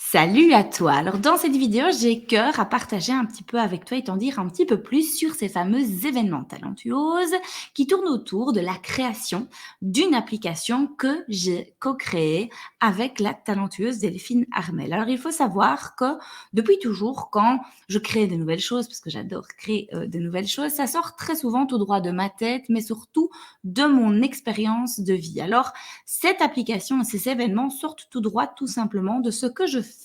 Salut à toi. Alors dans cette vidéo, j'ai cœur à partager un petit peu avec toi et t'en dire un petit peu plus sur ces fameux événements talentueuses qui tournent autour de la création d'une application que j'ai co-créée avec la talentueuse Delphine Armel. Alors il faut savoir que depuis toujours, quand je crée de nouvelles choses, parce que j'adore créer de nouvelles choses, ça sort très souvent tout droit de ma tête, mais surtout de mon expérience de vie. Alors cette application et ces événements sortent tout droit tout simplement de ce que je fais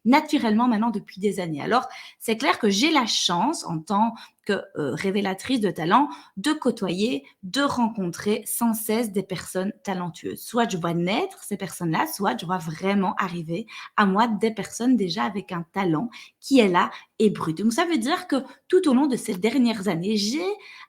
naturellement maintenant depuis des années. Alors, c'est clair que j'ai la chance en tant que révélatrice de talent de côtoyer, de rencontrer sans cesse des personnes talentueuses. Soit je vois naître ces personnes-là, soit je vois vraiment arriver à moi des personnes déjà avec un talent qui est là et brut. Donc ça veut dire que tout au long de ces dernières années, j'ai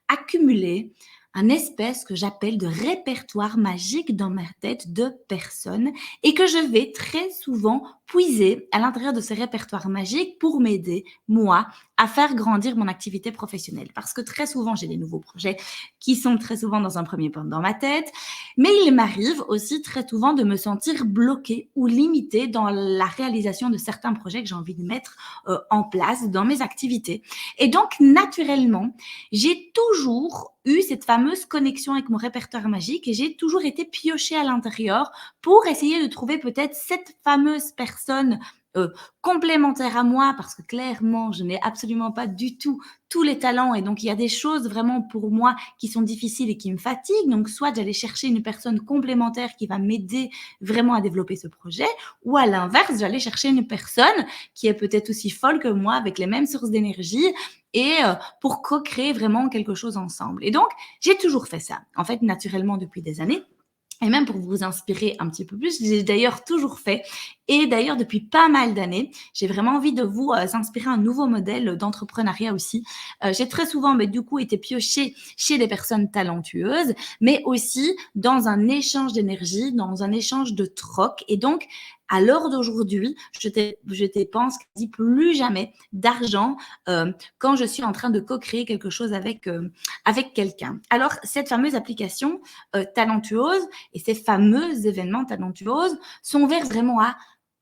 accumulé un espèce que j'appelle de répertoire magique dans ma tête de personnes et que je vais très souvent puiser à l'intérieur de ces répertoires magiques pour m'aider, moi, à faire grandir mon activité professionnelle. Parce que très souvent, j'ai des nouveaux projets qui sont très souvent dans un premier temps dans ma tête, mais il m'arrive aussi très souvent de me sentir bloquée ou limitée dans la réalisation de certains projets que j'ai envie de mettre en place dans mes activités. Et donc, naturellement, j'ai toujours eu cette fameuse connexion avec mon répertoire magique et j'ai toujours été piochée à l'intérieur pour essayer de trouver peut-être cette fameuse personne complémentaire à moi, parce que clairement, je n'ai absolument pas du tout tous les talents et donc il y a des choses vraiment pour moi qui sont difficiles et qui me fatiguent. Donc soit j'allais chercher une personne complémentaire qui va m'aider vraiment à développer ce projet, ou à l'inverse, j'allais chercher une personne qui est peut-être aussi folle que moi, avec les mêmes sources d'énergie et pour co-créer vraiment quelque chose ensemble. Et donc, j'ai toujours fait ça, en fait, naturellement depuis des années. Et même pour vous inspirer un petit peu plus, j'ai d'ailleurs toujours fait. Et d'ailleurs, depuis pas mal d'années, j'ai vraiment envie de vous inspirer un nouveau modèle d'entrepreneuriat aussi. J'ai très souvent, mais du coup, été piochée chez des personnes talentueuses, mais aussi dans un échange d'énergie, dans un échange de troc. Et donc, à l'heure d'aujourd'hui, je dépense quasi plus jamais d'argent quand je suis en train de co-créer quelque chose avec quelqu'un. Alors, cette fameuse application talentueuse et ces fameux événements talentueuses sont ouverts vraiment à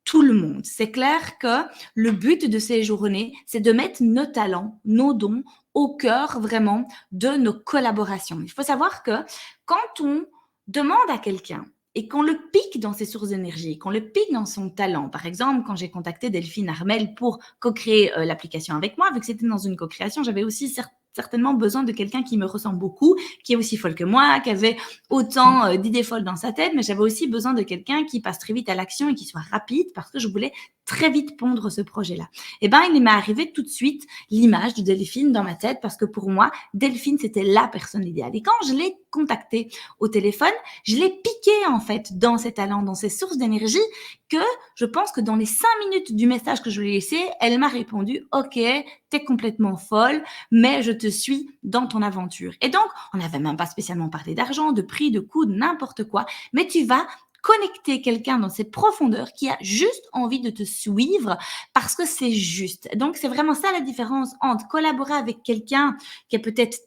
tout le monde. C'est clair que le but de ces journées, c'est de mettre nos talents, nos dons au cœur vraiment de nos collaborations. Il faut savoir que quand on demande à quelqu'un et qu'on le pique dans ses sources d'énergie, qu'on le pique dans son talent. Par exemple, quand j'ai contacté Delphine Armel pour co-créer l'application avec moi, vu que c'était dans une co-création, j'avais aussi certainement besoin de quelqu'un qui me ressemble beaucoup, qui est aussi folle que moi, qui avait autant d'idées folles dans sa tête, mais j'avais aussi besoin de quelqu'un qui passe très vite à l'action et qui soit rapide parce que je voulais très vite pondre ce projet-là. Et ben, il m'est arrivé tout de suite l'image de Delphine dans ma tête parce que pour moi, Delphine, c'était la personne idéale. Et quand je l'ai contactée au téléphone, je l'ai piquée en fait dans ses talents, dans ses sources d'énergie, que je pense que dans les 5 minutes du message que je lui ai laissé, elle m'a répondu « Ok, t'es complètement folle, mais je te suis dans ton aventure. » Et donc, on n'avait même pas spécialement parlé d'argent, de prix, de coût, de n'importe quoi, mais tu vas connecter quelqu'un dans ses profondeurs qui a juste envie de te suivre parce que c'est juste. Donc, c'est vraiment ça la différence entre collaborer avec quelqu'un qui est peut-être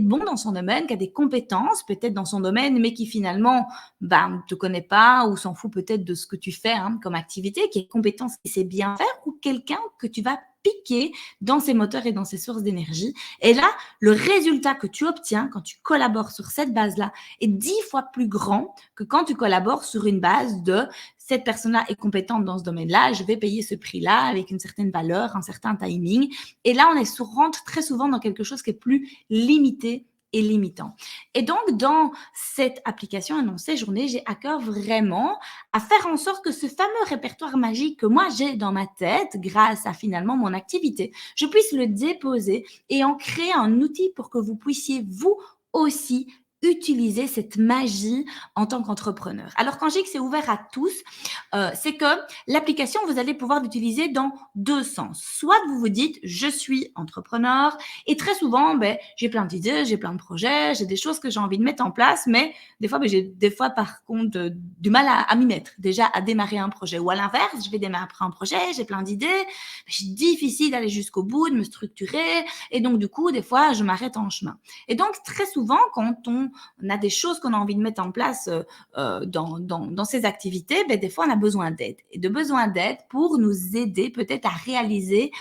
bon dans son domaine, qui a des compétences peut-être dans son domaine, mais qui finalement ne te connaît pas ou s'en fout peut-être de ce que tu fais comme activité, qui est compétent et sait bien faire, ou quelqu'un que tu vas piquer dans ses moteurs et dans ses sources d'énergie. Et là, le résultat que tu obtiens quand tu collabores sur cette base-là est 10 fois plus grand que quand tu collabores sur une base de cette personne-là est compétente dans ce domaine-là, je vais payer ce prix-là avec une certaine valeur, un certain timing. Et là, rentre très souvent dans quelque chose qui est plus limité et limitant. Et donc, dans cette application et dans ces journées, j'ai à cœur vraiment à faire en sorte que ce fameux répertoire magique que moi j'ai dans ma tête, grâce à finalement mon activité, je puisse le déposer et en créer un outil pour que vous puissiez vous aussi utiliser cette magie en tant qu'entrepreneur. Alors, quand je dis que c'est ouvert à tous, c'est que l'application, vous allez pouvoir l'utiliser dans deux sens. Soit vous vous dites, je suis entrepreneur et très souvent, j'ai plein d'idées, j'ai plein de projets, j'ai des choses que j'ai envie de mettre en place, mais des fois, j'ai des fois par contre du mal à m'y mettre, déjà à démarrer un projet. Ou à l'inverse, je vais démarrer un projet, j'ai plein d'idées, c'est difficile d'aller jusqu'au bout, de me structurer et donc du coup, des fois, je m'arrête en chemin. Et donc, très souvent, quand on on a des choses qu'on a envie de mettre en place dans ces activités, ben, des fois, on a besoin d'aide. Et de besoin d'aide pour nous aider peut-être à réaliser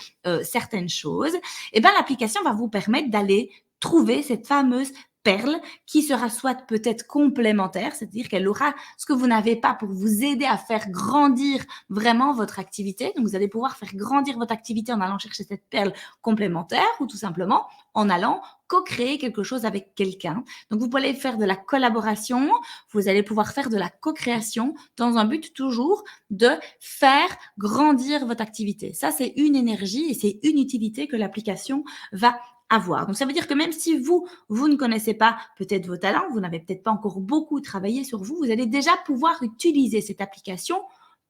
certaines choses, et ben, l'application va vous permettre d'aller trouver cette fameuse perle qui sera soit peut-être complémentaire, c'est-à-dire qu'elle aura ce que vous n'avez pas pour vous aider à faire grandir vraiment votre activité. Donc, vous allez pouvoir faire grandir votre activité en allant chercher cette perle complémentaire ou tout simplement en allant co-créer quelque chose avec quelqu'un. Donc, vous pouvez faire de la collaboration, vous allez pouvoir faire de la co-création dans un but toujours de faire grandir votre activité. Ça, c'est une énergie et c'est une utilité que l'application va avoir. Donc, ça veut dire que même si vous ne connaissez pas peut-être vos talents, vous n'avez peut-être pas encore beaucoup travaillé sur vous, vous allez déjà pouvoir utiliser cette application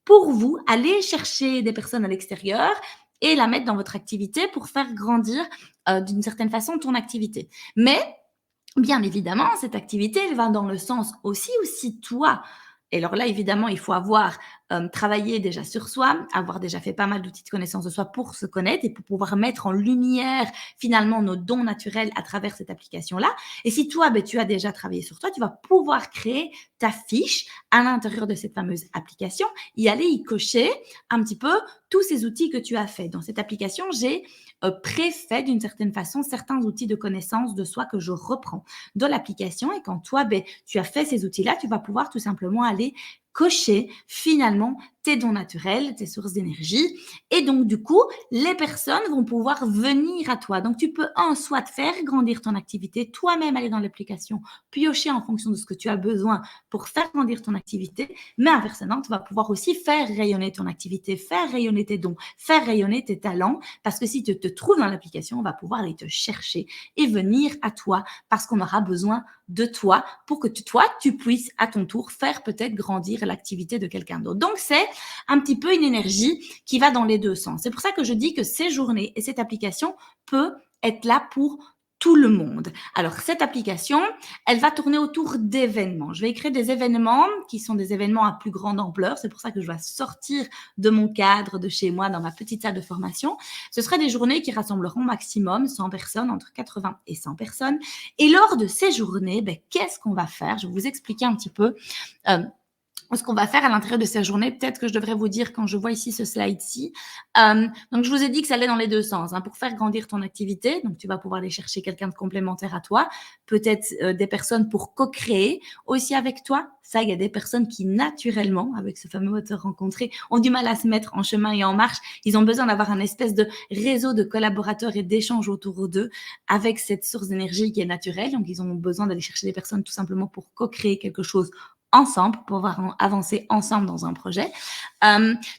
pour vous, aller chercher des personnes à l'extérieur et la mettre dans votre activité pour faire grandir d'une certaine façon ton activité. Mais bien évidemment, cette activité, elle va dans le sens aussi où si toi, et alors là, évidemment, il faut avoir travaillé déjà sur soi, avoir déjà fait pas mal d'outils de connaissance de soi pour se connaître et pour pouvoir mettre en lumière finalement nos dons naturels à travers cette application-là. Et si toi, ben, tu as déjà travaillé sur toi, tu vas pouvoir créer ta fiche à l'intérieur de cette fameuse application, y aller y cocher un petit peu tous ces outils que tu as fait. Dans cette application, j'ai préfait d'une certaine façon certains outils de connaissance de soi que je reprends dans l'application. Et quand toi, ben, tu as fait ces outils-là, tu vas pouvoir tout simplement aller cocher finalement tes dons naturels, tes sources d'énergie. Et donc, du coup, les personnes vont pouvoir venir à toi. Donc, tu peux en soit faire grandir ton activité, toi-même aller dans l'application, piocher en fonction de ce que tu as besoin pour faire grandir ton activité. Mais inversement, tu vas pouvoir aussi faire rayonner ton activité, faire rayonner tes dons, faire rayonner tes talents. Parce que si tu te trouves dans l'application, on va pouvoir aller te chercher et venir à toi parce qu'on aura besoin de toi pour que tu puisses à ton tour faire peut-être grandir l'activité de quelqu'un d'autre. Donc, c'est un petit peu une énergie qui va dans les deux sens. C'est pour ça que je dis que ces journées et cette application peut être là pour tout le monde. Alors, cette application, elle va tourner autour d'événements. Je vais créer des événements qui sont des événements à plus grande ampleur. C'est pour ça que je dois sortir de mon cadre, de chez moi, dans ma petite salle de formation. Ce seraient des journées qui rassembleront maximum 100 personnes, entre 80 et 100 personnes. Et lors de ces journées, ben, qu'est-ce qu'on va faire? Je vais vous expliquer un petit peu ce qu'on va faire à l'intérieur de cette journée. Peut-être que je devrais vous dire quand je vois ici ce slide-ci. Donc, je vous ai dit que ça allait dans les deux sens. Hein, pour faire grandir ton activité, donc tu vas pouvoir aller chercher quelqu'un de complémentaire à toi, peut-être des personnes pour co-créer aussi avec toi. Ça, il y a des personnes qui, naturellement, avec ce fameux moteur rencontré, ont du mal à se mettre en chemin et en marche. Ils ont besoin d'avoir un espèce de réseau de collaborateurs et d'échanges autour d'eux avec cette source d'énergie qui est naturelle. Donc, ils ont besoin d'aller chercher des personnes tout simplement pour co-créer quelque chose ensemble, pour pouvoir avancer ensemble dans un projet.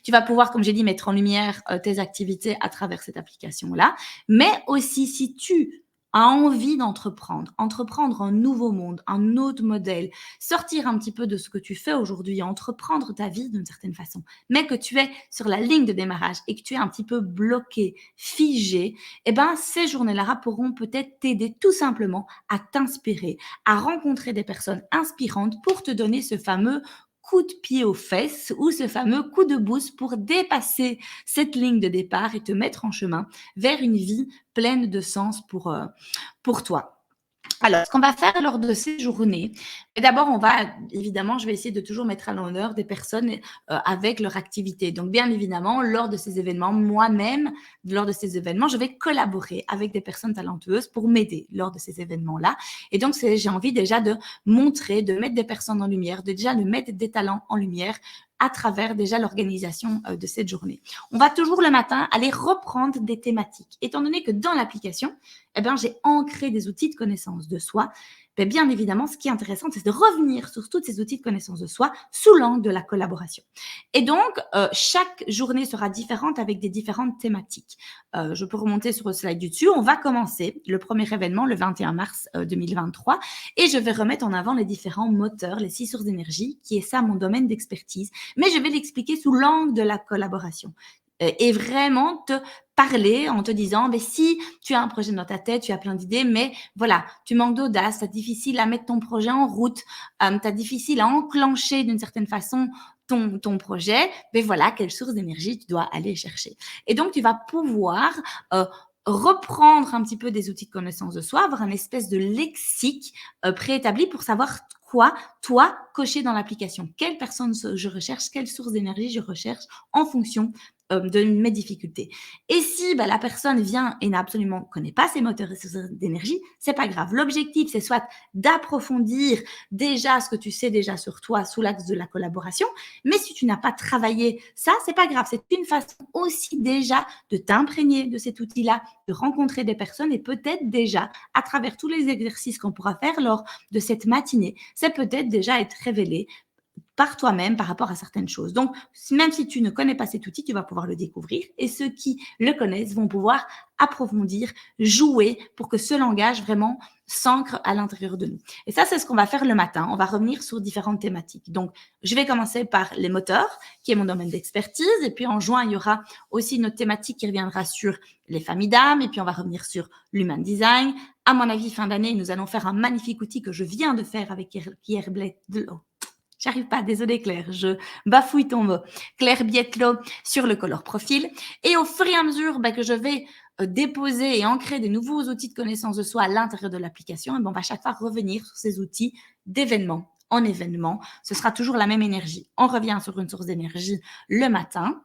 Tu vas pouvoir, comme j'ai dit, mettre en lumière tes activités à travers cette application-là. Mais aussi, si tu as envie entreprendre un nouveau monde, un autre modèle, sortir un petit peu de ce que tu fais aujourd'hui, entreprendre ta vie d'une certaine façon, mais que tu es sur la ligne de démarrage et que tu es un petit peu bloqué, figé, eh ben, ces journées-là pourront peut-être t'aider tout simplement à t'inspirer, à rencontrer des personnes inspirantes pour te donner ce fameux coup de pied aux fesses ou ce fameux coup de boost pour dépasser cette ligne de départ et te mettre en chemin vers une vie pleine de sens pour toi. Alors, ce qu'on va faire lors de ces journées, d'abord, évidemment, je vais essayer de toujours mettre à l'honneur des personnes avec leur activité. Donc, bien évidemment, lors de ces événements, moi-même, lors de ces événements, je vais collaborer avec des personnes talentueuses pour m'aider lors de ces événements-là. Et donc, j'ai envie déjà de montrer, de mettre des personnes en lumière, de déjà de mettre des talents en lumière à travers déjà l'organisation de cette journée. On va toujours le matin aller reprendre des thématiques. Étant donné que dans l'application, eh bien, j'ai ancré des outils de connaissance de soi. Bien évidemment, ce qui est intéressant, c'est de revenir sur tous ces outils de connaissance de soi sous l'angle de la collaboration. Et donc, chaque journée sera différente avec des différentes thématiques. Je peux remonter sur le slide du dessus. On va commencer le premier événement le 21 mars 2023 et je vais remettre en avant les différents moteurs, les 6 sources d'énergie, qui est ça mon domaine d'expertise. Mais je vais l'expliquer sous l'angle de la collaboration et vraiment te parler en te disant, mais si tu as un projet dans ta tête, tu as plein d'idées, mais voilà, tu manques d'audace, c'est difficile à mettre ton projet en route, tu as difficile à enclencher d'une certaine façon ton projet, mais voilà, quelle source d'énergie tu dois aller chercher. Et donc, tu vas pouvoir reprendre un petit peu des outils de connaissance de soi, avoir un espèce de lexique préétabli pour savoir quoi, toi, cocher dans l'application. Quelle personne je recherche, quelle source d'énergie je recherche en fonction de mes difficultés. Et si la personne vient et n'a absolument connaît pas ses moteurs et ses sources d'énergie, c'est pas grave. L'objectif, c'est soit d'approfondir déjà ce que tu sais déjà sur toi sous l'axe de la collaboration, mais si tu n'as pas travaillé ça, c'est pas grave. C'est une façon aussi déjà de t'imprégner de cet outil-là, de rencontrer des personnes et peut-être déjà, à travers tous les exercices qu'on pourra faire lors de cette matinée, c'est peut-être déjà être révélé par toi-même par rapport à certaines choses. Donc, même si tu ne connais pas cet outil, tu vas pouvoir le découvrir et ceux qui le connaissent vont pouvoir approfondir, jouer pour que ce langage vraiment s'ancre à l'intérieur de nous. Et ça, c'est ce qu'on va faire le matin. On va revenir sur différentes thématiques. Donc, je vais commencer par les moteurs, qui est mon domaine d'expertise. Et puis, en juin, il y aura aussi une autre thématique qui reviendra sur les familles d'âme. Et puis, on va revenir sur l'human design. À mon avis, fin d'année, nous allons faire un magnifique outil que je viens de faire avec Pierre Blais. J'arrive pas, désolée Claire, je bafouille ton mot. Claire Bietlo sur le color profil. Et au fur et à mesure que je vais déposer et ancrer des nouveaux outils de connaissance de soi à l'intérieur de l'application, on va chaque fois revenir sur ces outils d'événement en événement. Ce sera toujours la même énergie. On revient sur une source d'énergie le matin.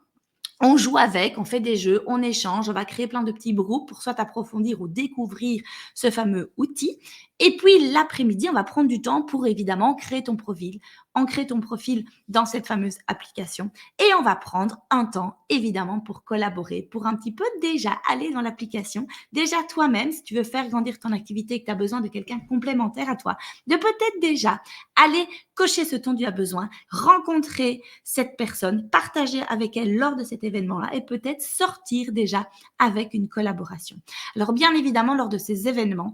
On joue avec, on fait des jeux, on échange, on va créer plein de petits groupes pour soit approfondir ou découvrir ce fameux outil. Et puis l'après-midi, on va prendre du temps pour évidemment créer ton profil, ancrer ton profil dans cette fameuse application. Et on va prendre un temps évidemment pour collaborer, pour un petit peu déjà aller dans l'application. Déjà toi-même, si tu veux faire grandir ton activité et que tu as besoin de quelqu'un complémentaire à toi, de peut-être déjà aller cocher ce dont tu as besoin, rencontrer cette personne, partager avec elle lors de cet événement-là et peut-être sortir déjà avec une collaboration. Alors bien évidemment, lors de ces événements,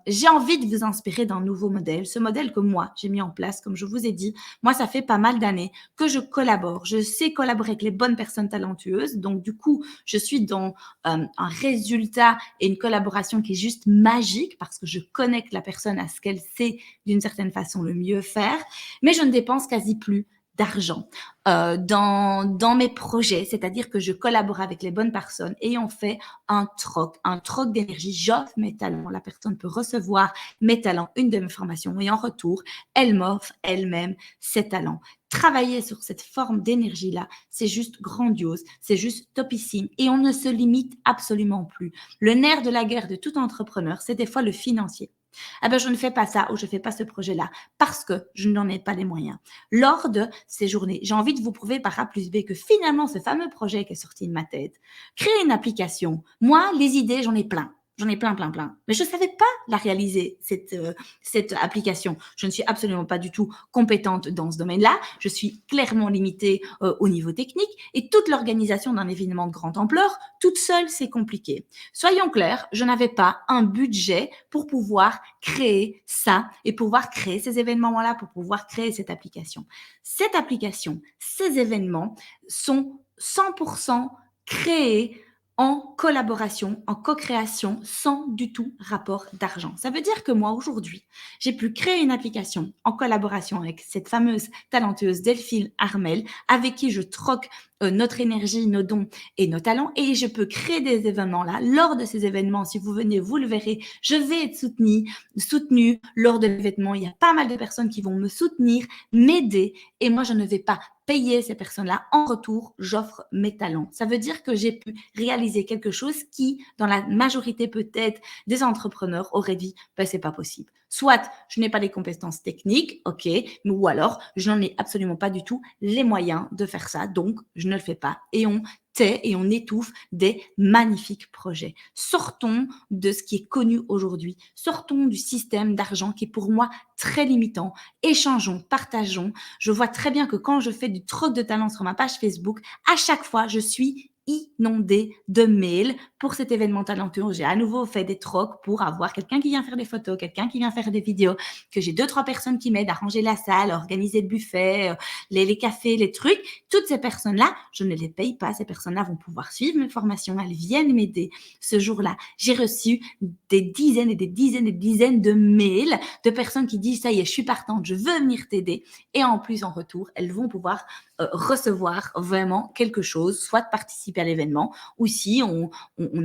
j'ai envie de vous inspirer d'un nouveau modèle, ce modèle que moi, j'ai mis en place, comme je vous ai dit. Moi, ça fait pas mal d'années que je collabore. Je sais collaborer avec les bonnes personnes talentueuses. Donc, du coup, je suis dans un résultat et une collaboration qui est juste magique parce que je connecte la personne à ce qu'elle sait d'une certaine façon le mieux faire. Mais je ne dépense quasi plus d'argent dans mes projets, c'est-à-dire que je collabore avec les bonnes personnes et on fait un troc d'énergie. J'offre mes talents, la personne peut recevoir mes talents, une de mes formations et en retour, elle m'offre elle-même ses talents. Travailler sur cette forme d'énergie-là, c'est juste grandiose, c'est juste topissime et on ne se limite absolument plus. Le nerf de la guerre de tout entrepreneur, c'est des fois le financier. Je ne fais pas ça ou je ne fais pas ce projet-là parce que je n'en ai pas les moyens. Lors de ces journées, j'ai envie de vous prouver par A plus B que finalement, ce fameux projet qui est sorti de ma tête, créer une application, moi, les idées, j'en ai plein. J'en ai plein. Mais je ne savais pas la réaliser, cette application. Je ne suis absolument pas du tout compétente dans ce domaine-là. Je suis clairement limitée au niveau technique et toute l'organisation d'un événement de grande ampleur, toute seule, c'est compliqué. Soyons clairs, je n'avais pas un budget pour pouvoir créer ça et pouvoir créer ces événements-là, pour pouvoir créer cette application. Cette application, ces événements sont 100% créés en collaboration, en co-création, sans du tout rapport d'argent. Ça veut dire que moi, aujourd'hui, j'ai pu créer une application en collaboration avec cette fameuse talentueuse Delphine Armel, avec qui je troque notre énergie, nos dons et nos talents, et je peux créer des événements là. Lors de ces événements, si vous venez, vous le verrez, je vais être soutenue lors de l'événement. Il y a pas mal de personnes qui vont me soutenir, m'aider, et moi, je ne vais pas payer ces personnes-là. En retour, j'offre mes talents. Ça veut dire que j'ai pu réaliser quelque chose qui, dans la majorité peut-être des entrepreneurs, auraient dit, c'est pas possible. Soit je n'ai pas les compétences techniques, ok, ou alors je n'en ai absolument pas du tout les moyens de faire ça, donc je ne le fais pas. Et on tait et on étouffe des magnifiques projets. Sortons de ce qui est connu aujourd'hui. Sortons du système d'argent qui est pour moi très limitant. Échangeons, partageons. Je vois très bien que quand je fais du troc de talent sur ma page Facebook, à chaque fois, je suis inondée de mails pour cet événement talentueux. J'ai à nouveau fait des trocs pour avoir quelqu'un qui vient faire des photos, quelqu'un qui vient faire des vidéos, que j'ai 2-3 personnes qui m'aident à ranger la salle, à organiser le buffet, les cafés, les trucs. Toutes ces personnes-là, je ne les paye pas. Ces personnes-là vont pouvoir suivre mes formations. Elles viennent m'aider. Ce jour-là, j'ai reçu des dizaines et des dizaines et des dizaines de mails de personnes qui disent « ça y est, je suis partante, je veux venir t'aider ». Et en plus, en retour, elles vont pouvoir recevoir vraiment quelque chose, soit de participer à l'événement, ou si on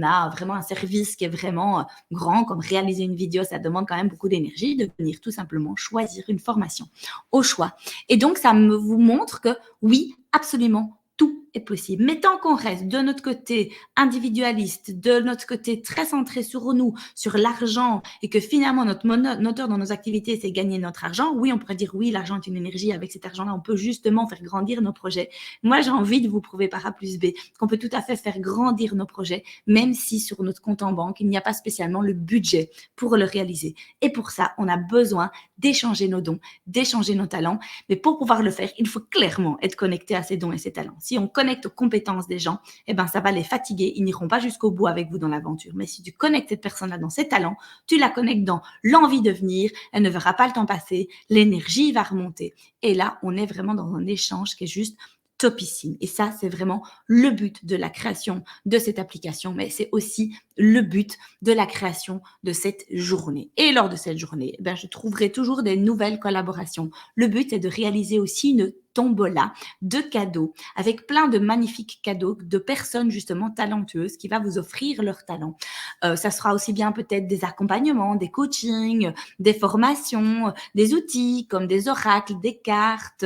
a vraiment un service qui est vraiment grand, comme réaliser une vidéo, ça demande quand même beaucoup d'énergie, de venir tout simplement choisir une formation au choix. Et donc, ça vous montre que oui, absolument, tout est possible. Mais tant qu'on reste de notre côté individualiste, de notre côté très centré sur nous, sur l'argent, et que finalement notre moteur dans nos activités, c'est gagner notre argent, oui, on pourrait dire oui, l'argent est une énergie, avec cet argent-là, on peut justement faire grandir nos projets. Moi, j'ai envie de vous prouver par A plus B qu'on peut tout à fait faire grandir nos projets, même si sur notre compte en banque, il n'y a pas spécialement le budget pour le réaliser. Et pour ça, on a besoin d'échanger nos dons, d'échanger nos talents. Mais pour pouvoir le faire, il faut clairement être connecté à ces dons et ces talents. Si on connecte aux compétences des gens, eh ben, ça va les fatiguer. Ils n'iront pas jusqu'au bout avec vous dans l'aventure. Mais si tu connectes cette personne-là dans ses talents, tu la connectes dans l'envie de venir, elle ne verra pas le temps passer, l'énergie va remonter. Et là, on est vraiment dans un échange qui est juste topissime. Et ça, c'est vraiment le but de la création de cette application, mais c'est aussi le but de la création de cette journée. Et lors de cette journée, ben, je trouverai toujours des nouvelles collaborations. Le but est de réaliser aussi une tombola de cadeaux avec plein de magnifiques cadeaux de personnes justement talentueuses qui va vous offrir leur talent. Ça sera aussi bien peut-être des accompagnements, des coachings, des formations, des outils comme des oracles, des cartes,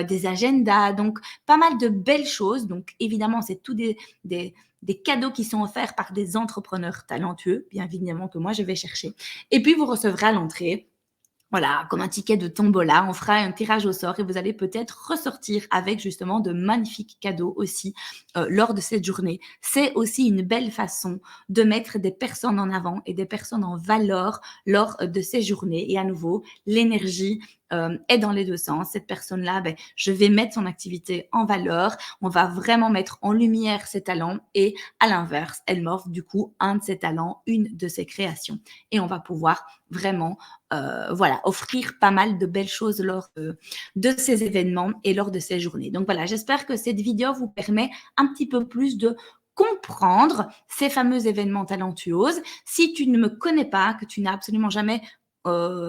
des agendas. Donc, pas mal de belles choses. Donc, évidemment, c'est tout des cadeaux qui sont offerts par des entrepreneurs talentueux, bien évidemment que moi, je vais chercher. Et puis, vous recevrez à l'entrée voilà, comme un ticket de tombola, on fera un tirage au sort et vous allez peut-être ressortir avec justement de magnifiques cadeaux aussi lors de cette journée. C'est aussi une belle façon de mettre des personnes en avant et des personnes en valeur lors de ces journées. Et à nouveau, l'énergie est dans les deux sens. Cette personne-là, ben, je vais mettre son activité en valeur. On va vraiment mettre en lumière ses talents et à l'inverse, elle m'offre du coup un de ses talents, une de ses créations. Et on va pouvoir vraiment voilà, offrir pas mal de belles choses lors de ces événements et lors de ces journées. Donc voilà, j'espère que cette vidéo vous permet un petit peu plus de comprendre ces fameux événements talentueuses. Si tu ne me connais pas, que tu n'as absolument jamais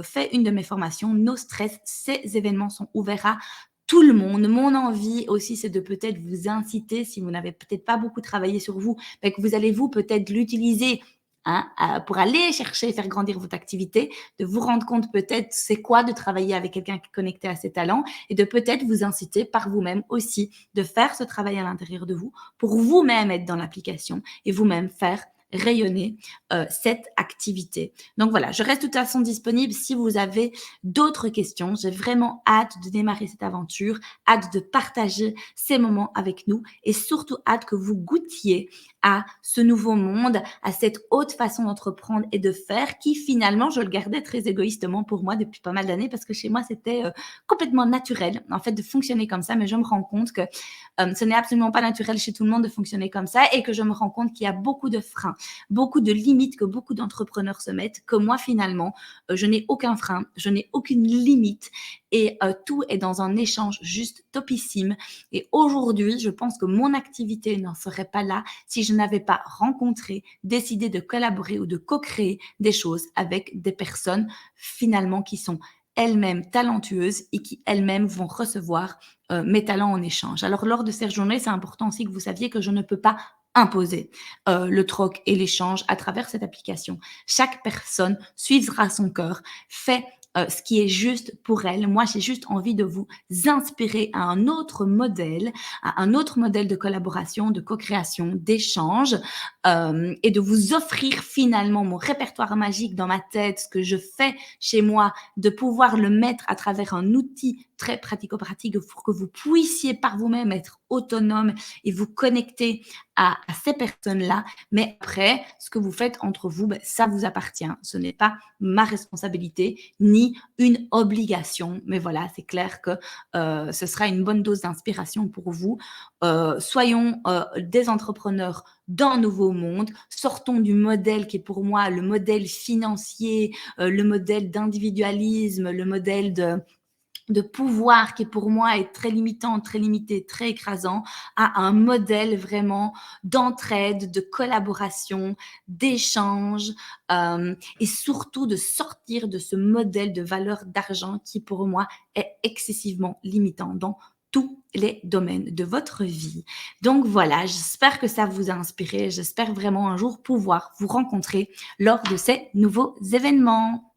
fait une de mes formations, No Stress, ces événements sont ouverts à tout le monde. Mon envie aussi, c'est de peut-être vous inciter, si vous n'avez peut-être pas beaucoup travaillé sur vous, mais que vous allez vous peut-être l'utiliser hein, pour aller chercher et faire grandir votre activité, de vous rendre compte peut-être c'est quoi de travailler avec quelqu'un qui est connecté à ses talents et de peut-être vous inciter par vous-même aussi de faire ce travail à l'intérieur de vous pour vous-même être dans l'application et vous-même faire rayonner cette activité. Donc voilà, je reste de toute façon disponible si vous avez d'autres questions. J'ai vraiment hâte de démarrer cette aventure, hâte de partager ces moments avec nous et surtout hâte que vous goûtiez à ce nouveau monde, à cette haute façon d'entreprendre et de faire qui finalement, je le gardais très égoïstement pour moi depuis pas mal d'années parce que chez moi, c'était complètement naturel en fait de fonctionner comme ça, mais je me rends compte que ce n'est absolument pas naturel chez tout le monde de fonctionner comme ça et que je me rends compte qu'il y a beaucoup de freins, beaucoup de limites que beaucoup d'entrepreneurs se mettent, que moi finalement, je n'ai aucun frein, je n'ai aucune limite et tout est dans un échange juste topissime. Et aujourd'hui, je pense que mon activité n'en serait pas là si je n'avais pas rencontré, décidé de collaborer ou de co-créer des choses avec des personnes finalement qui sont elles-mêmes talentueuses et qui elles-mêmes vont recevoir mes talents en échange. Alors lors de cette journée, c'est important aussi que vous saviez que je ne peux pas imposer le troc et l'échange à travers cette application. Chaque personne suivra son cœur, fait ce qui est juste pour elle. Moi, j'ai juste envie de vous inspirer à un autre modèle de collaboration, de co-création, d'échange, et de vous offrir finalement mon répertoire magique dans ma tête, ce que je fais chez moi, de pouvoir le mettre à travers un outil très pratico-pratique pour que vous puissiez par vous-même être autonome et vous connecter à ces personnes-là. Mais après, ce que vous faites entre vous, ben, ça vous appartient. Ce n'est pas ma responsabilité ni une obligation. Mais voilà, c'est clair que ce sera une bonne dose d'inspiration pour vous. Soyons des entrepreneurs d'un nouveau monde. Sortons du modèle qui est pour moi le modèle financier, le modèle d'individualisme, le modèle de pouvoir qui pour moi est très limitant, très limité, très écrasant, à un modèle vraiment d'entraide, de collaboration, d'échange et surtout de sortir de ce modèle de valeur d'argent qui pour moi est excessivement limitant dans tous les domaines de votre vie. Donc voilà, j'espère que ça vous a inspiré. J'espère vraiment un jour pouvoir vous rencontrer lors de ces nouveaux événements.